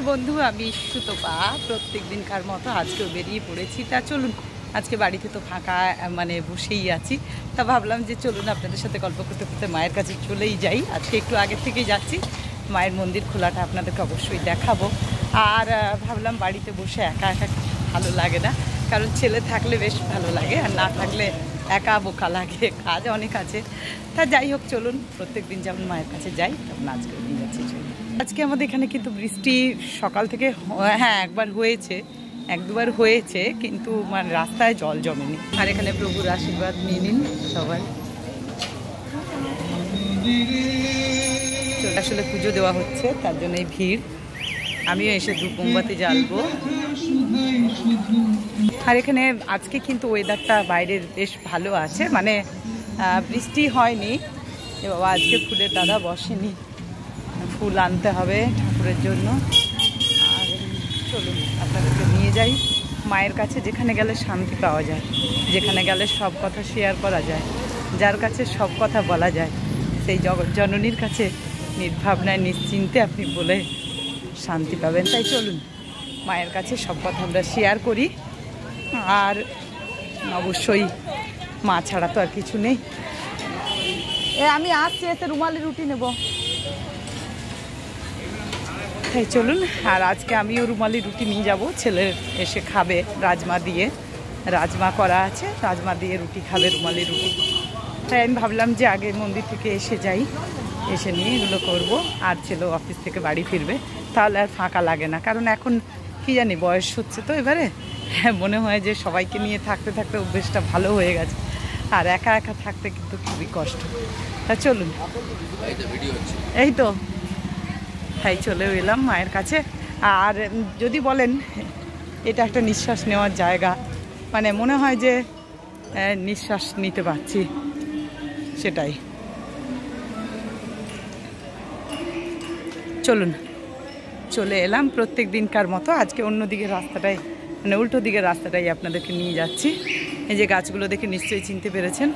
বন্ধু, আমি সুতপা প্রত্যেক দিনকার মতো আজকেও বেরিয়ে পড়েছি। তা চলুন, আজকে বাড়িতে তো ফাঁকা মানে বসেই আছি, তা ভাবলাম যে চলুন আপনাদের সাথে গল্প করতে করতে মায়ের কাছে চলেই যাই। আজকে একটু আগের থেকেই যাচ্ছি, মায়ের মন্দির খোলাটা আপনাদেরকে অবশ্যই দেখাবো। আর ভাবলাম বাড়িতে বসে একা একা ভালো লাগে না, কারণ ছেলে থাকলে বেশ ভালো লাগে, আর না থাকলে একা বোকা লাগে, কাজ অনেক আছে। তা যাই হোক, চলুন প্রত্যেক দিন যেমন মায়ের কাছে যাই তেমন আজকেও নিয়ে যাচ্ছি। চলুন। আজকে আমাদের এখানে কিন্তু বৃষ্টি সকাল থেকে একবার হয়েছে, এক দুবার হয়েছে, কিন্তু মানে রাস্তায় জল জমেনি। আর এখানে প্রভুর আশীর্বাদ নিয়ে নিন সবাই। আসলে পুজো দেওয়া হচ্ছে, তার জন্য এই ভিড়। আমিও এসে ধূপ মোমবাতি জ্বালবো। আর এখানে আজকে কিন্তু ওয়েদারটা বাইরের বেশ ভালো আছে, মানে বৃষ্টি হয়নি। বাবা আজকে ফুলের দাদা বসেনি, ফুল আনতে হবে ঠাকুরের জন্য। আর চলুন আপনাদেরকে নিয়ে যাই মায়ের কাছে, যেখানে গেলে শান্তি পাওয়া যায়, যেখানে গেলে সব কথা শেয়ার করা যায়, যার কাছে সব কথা বলা যায়, সেই জগৎ জননীর কাছে নির্ভাবনায় নিশ্চিন্তে আপনি বলে শান্তি পাবেন। তাই চলুন মায়ের কাছে সব কথা আমরা শেয়ার করি। আর অবশ্যই মা ছাড়া তো আর কিছু নেই। আমি আসছি, এতে রুমালি রুটি নেব। তাই চলুন। আর আজকে আমিও রুমালি রুটি নিয়ে যাব, ছেলে এসে খাবে রাজমা দিয়ে, রাজমা করা আছে, রাজমা দিয়ে রুটি খাবে, রুমালি রুটি। তাই আমি ভাবলাম যে আগে মন্দির থেকে এসে যাই, এসে নিয়ে এগুলো করবো। আর ছেলে অফিস থেকে বাড়ি ফিরবে, তাহলে আর ফাঁকা লাগে না। কারণ এখন কি জানি বয়স হচ্ছে তো এবারে, মনে হয় যে সবাইকে নিয়ে থাকতে থাকতে অভ্যেসটা ভালো হয়ে গেছে, আর একা একা থাকতে কিন্তু খুবই কষ্ট। তা চলুন, এই তো তাই চলেও এলাম মায়ের কাছে। আর যদি বলেন এটা একটা নিঃশ্বাস নেওয়ার জায়গা, মানে মনে হয় যে নিঃশ্বাস নিতে পারছি, সেটাই। চলুন, চলে এলাম প্রত্যেক দিনকার মতো। আজকে অন্য দিকের রাস্তাটাই, মানে উল্টো দিকের রাস্তাটাই আপনাদেরকে নিয়ে যাচ্ছি। এই যে গাছগুলো দেখে নিশ্চয়ই চিনতে পেরেছেন,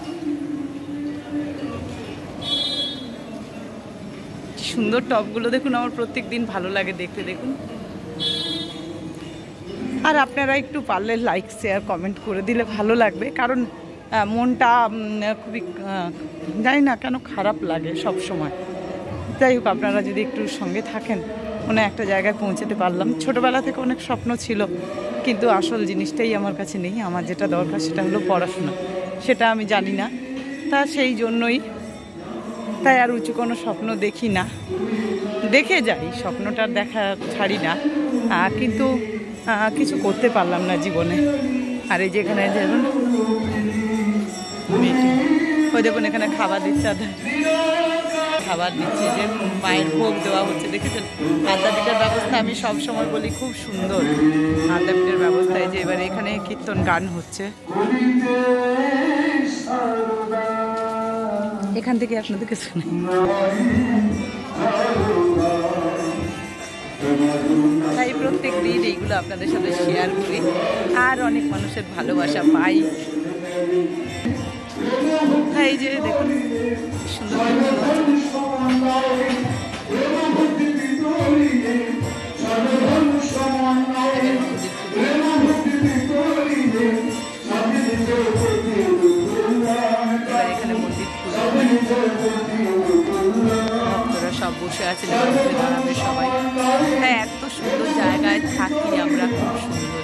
সুন্দর টবগুলো দেখুন। আমার প্রত্যেক দিন ভালো লাগে দেখতে, দেখুন। আর আপনারা একটু পারলে লাইক শেয়ার কমেন্ট করে দিলে ভালো লাগবে, কারণ মনটা খুবই জানি না কেন খারাপ লাগে সব সময়। যাই হোক, আপনারা যদি একটু সঙ্গে থাকেন, মনে একটা জায়গায় পৌঁছাতে পারলাম। ছোটোবেলা থেকে অনেক স্বপ্ন ছিল, কিন্তু আসল জিনিসটাই আমার কাছে নেই। আমার যেটা দরকার সেটা হলো পড়াশোনা, সেটা আমি জানি না। তা সেই জন্যই তাই আর উঁচু কোনো স্বপ্ন দেখি না, দেখে যাই, স্বপ্নটা দেখা ছাড়ি না, কিন্তু কিছু করতে পারলাম না জীবনে। আর এই যেখানে দেখুন, ওই দেখুন এখানে খাবার দিচ্ছে, খাবার দিচ্ছে, যে মায়ের ভোগ দেওয়া হচ্ছে, দেখেছেন। আদ্যাপীঠের ব্যবস্থা আমি সব সময় বলি খুব সুন্দর, আদ্যাপীঠের ব্যবস্থায়। যে এবারে এখানে কীর্তন গান হচ্ছে, এখান থেকে আপনাদেরকে শুনি। তাই প্রত্যেক দিন এইগুলো আপনাদের সাথে শেয়ার করি, আর অনেক মানুষের ভালোবাসা পাই। এই যে দেখুন সুন্দর এখানে মন্দির, ভক্তরা সব বসে আছে, দাঁড়াবে সবাই। হ্যাঁ, এত সুন্দর জায়গায় থাকি আমরা, খুব সুন্দর।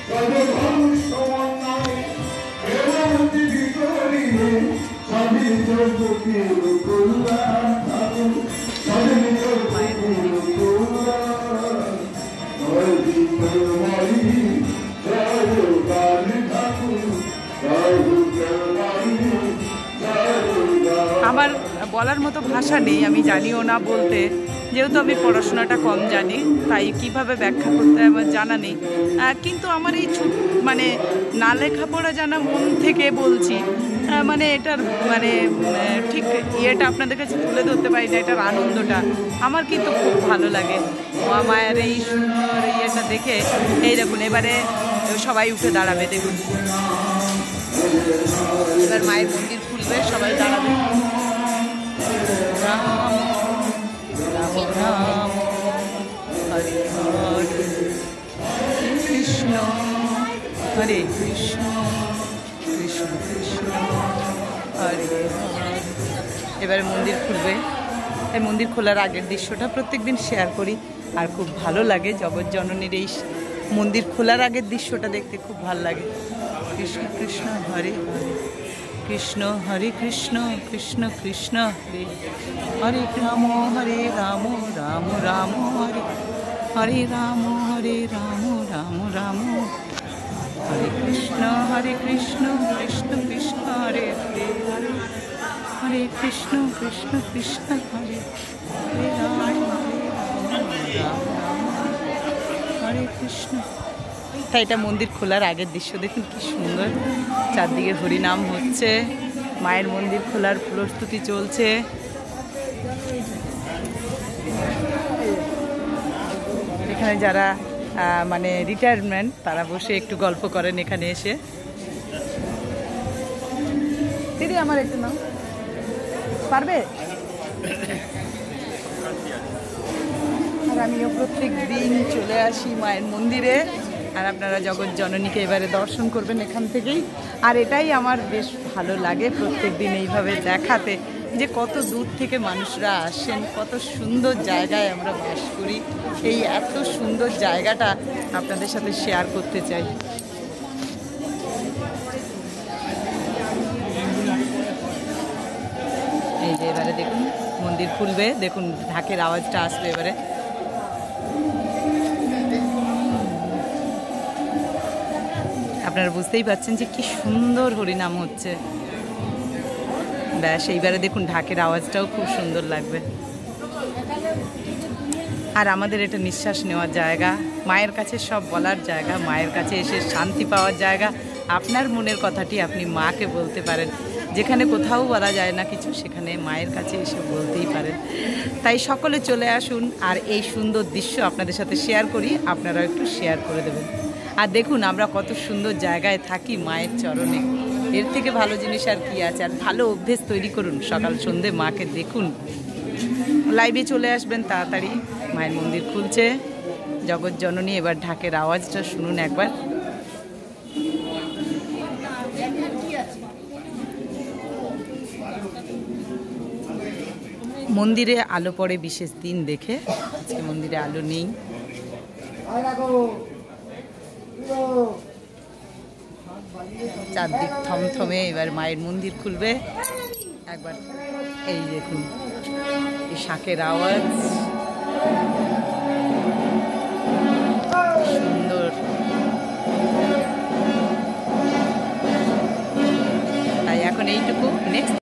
আমার বলার মতো ভাষা নেই, আমি জানিও না বলতে, যেহেতু আমি পড়াশোনাটা কম জানি, তাই কিভাবে ব্যাখ্যা করতে আমার জানা নেই। কিন্তু আমার এই মানে না লেখাপড়া জানা মন থেকে বলছি, মানে এটার মানে ঠিক ইয়েটা আপনাদের কাছে তুলে ধরতে পারি না, এটার আনন্দটা আমার কিন্তু খুব ভালো লাগে। মায়ের এই সুন্দর ইয়েটা দেখে, এই দেখুন এবারে সবাই উঠে দাঁড়াবে, দেখুন এবার মায়ের মন্দির খুলবে, সবাই দাঁড়াবে। রাম রাম রাম হরে হরে হরে কৃষ্ণ কৃষ্ণ কৃষ্ণ হরে হরে। এবারে মন্দির খুলবে। এই মন্দির খোলার আগের দৃশ্যটা প্রত্যেকদিন শেয়ার করি, আর খুব ভালো লাগে। জগৎজননীর এই মন্দির খোলার আগের দৃশ্যটা দেখতে খুব ভালো লাগে। কৃষ্ণ কৃষ্ণ হরে হরে, কৃষ্ণ হরে কৃষ্ণ কৃষ্ণ কৃষ্ণ হরে হরে, রাম হরে রাম রাম রাম হরে হরে, রাম হরে রাম রাম রাম হরে কৃষ্ণ কৃষ্ণ কৃষ্ণ হরে হরে হরে, হরে কৃষ্ণ কৃষ্ণ কৃষ্ণ হরে হরে, রাম রাম হরে কৃষ্ণ। তাই এটা মন্দির খোলার আগের দৃশ্য দেখুন কি সুন্দর, চারদিকে হরিনাম হচ্ছে, মায়ের মন্দির খোলার প্রস্তুতি চলছে। এখানে যারা মানে রিটায়ারমেন্ট তারা বসে একটু গল্প করেন এখানে এসে। দিদি আমার একটু নাম পারবে? আর আমিও প্রত্যেক দিন চলে আসি মায়ের মন্দিরে, আর আপনারা জগৎজননীকে এবারে দর্শন করবেন এখান থেকেই। আর এটাই আমার বেশ ভালো লাগে প্রত্যেক দিন এইভাবে দেখাতে, যে কত দূর থেকে মানুষরা আসেন, কত সুন্দর জায়গায় আমরা বাস করি। এই এত সুন্দর জায়গাটা আপনাদের সাথে শেয়ার করতে চাই। এই যে এবারে দেখুন মন্দির খুলবে, দেখুন ঢাকের আওয়াজটা আসবে এবারে। আপনারা বুঝতেই পারছেন যে কি সুন্দর হরিনাম হচ্ছে। ব্যাস এইবারে দেখুন ঢাকের আওয়াজটাও খুব সুন্দর লাগবে। আর আমাদের এটা নিঃশ্বাস নেওয়ার জায়গা, মায়ের কাছে সব বলার জায়গা, মায়ের কাছে এসে শান্তি পাওয়ার জায়গা। আপনার মনের কথাটি আপনি মাকে বলতে পারেন, যেখানে কোথাও বলা যায় না কিছু, সেখানে মায়ের কাছে এসে বলতেই পারেন। তাই সকলে চলে আসুন, আর এই সুন্দর দৃশ্য আপনাদের সাথে শেয়ার করি, আপনারাও একটু শেয়ার করে দেবেন। আর দেখুন আমরা কত সুন্দর জায়গায় থাকি মায়ের চরণে, এর থেকে ভালো জিনিস আর কি আছে। আর ভালো অভ্যেস তৈরি করুন, সকাল সন্ধে মাকে দেখুন, লাইভে চলে আসবেন তাড়াতাড়ি। মায়ের মন্দির খুলছে, জগৎজননী। এবার ঢাকের আওয়াজটা শুনুন একবার। মন্দিরে আলো পড়ে বিশেষ দিন দেখে, আজকে মন্দিরে আলো নেই। চারদিক থমথমে, এবার মায়ের মন্দির খুলবে একবার। এই দেখুন এই শাঁখের আওয়াজ, সুন্দর। তাই এখন এইটুকু, নেক্সট